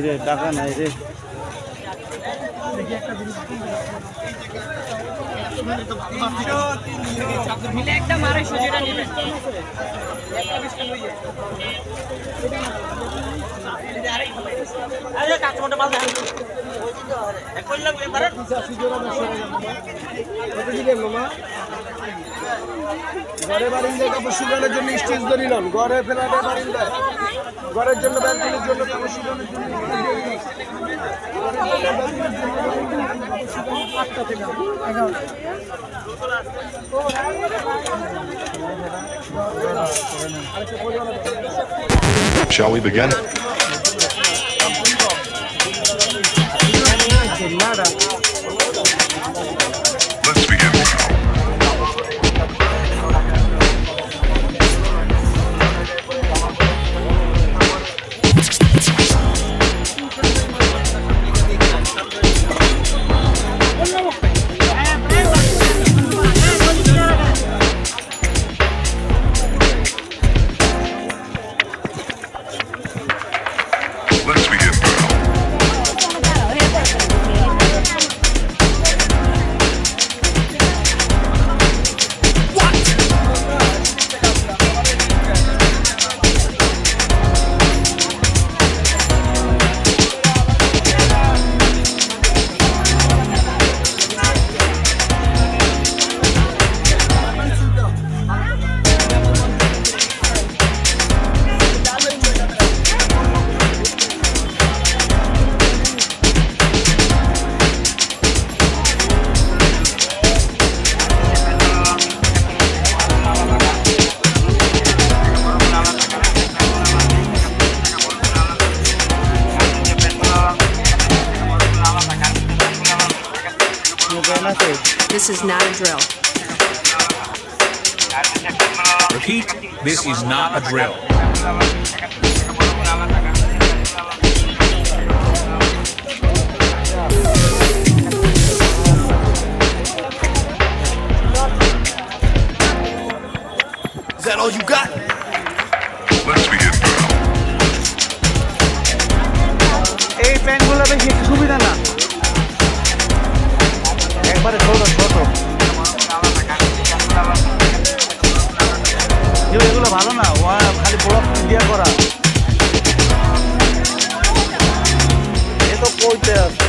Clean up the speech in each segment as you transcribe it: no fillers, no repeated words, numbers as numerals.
রে টাকা নাই রে। একটা মারে সুজিটা নেবেন ঘরে বারিন্দায় কাপড় শুকানোর জন্য স্টেজ ধরি নন, ঘরে ফেলাতে বারিন্দায় ঘরের জন্য ব্যালকনির জন্য কাপড় শুকানোর জন্য Shall we begin? Let's begin. Let's begin. This is not a drill. Repeat, this is not a drill. Is that all you got? Let's begin. এই প্যান্টগুলো বেশি সুবিধা না, একবারে ছোট ছোট। এগুলো ভালো না, খালি ব্লক দিয়ে করা। এ তো কইতে আছে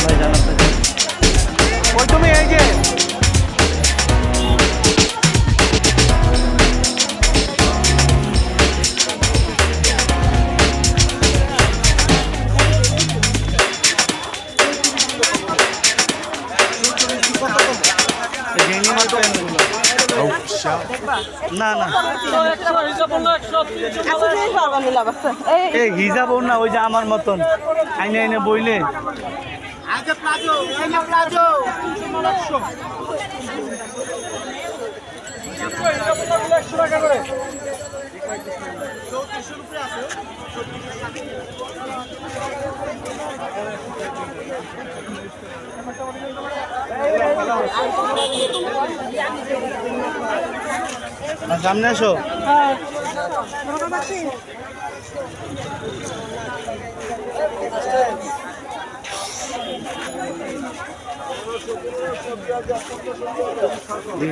ভাই জানাতে ওই তুমি এই যে না না এই হিজাব না, ওই যে আমার মতন আইনে আইনে বইলে সামনে আসো।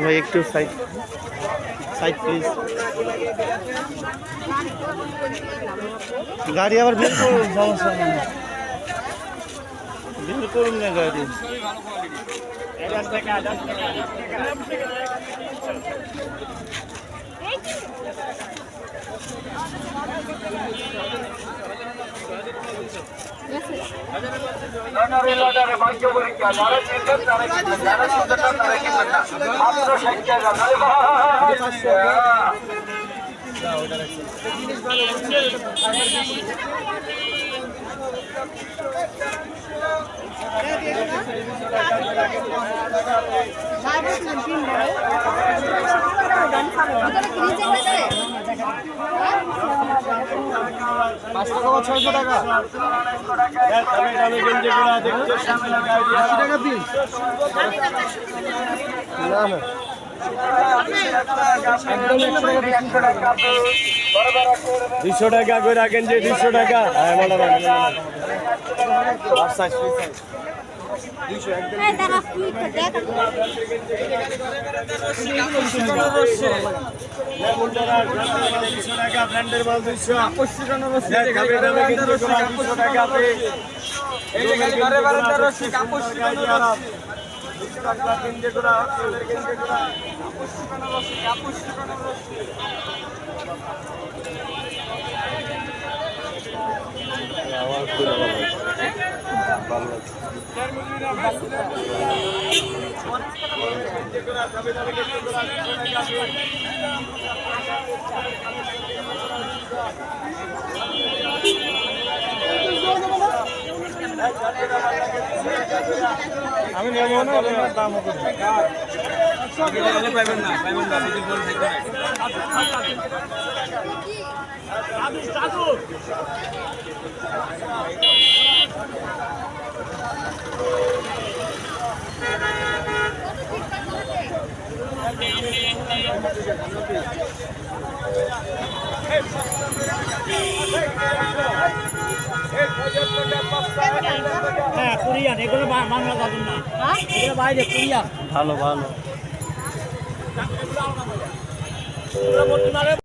ভাই একটু সাইড সাইড প্লিজ। গাড়ি আবার বের করুন, সমস্যা নেই, বের করুন না গাড়ি। জিনিস টাকা পিস না না দুইশো টাকা করে রাখেন যে 200 টাকা আমি নেব না দাম পাইবেন না হ্যাঁ কোরিয়ান এগুলো বাংলা যাবেন না এগুলো বাইরে কোরিয়ান ভালো ভালো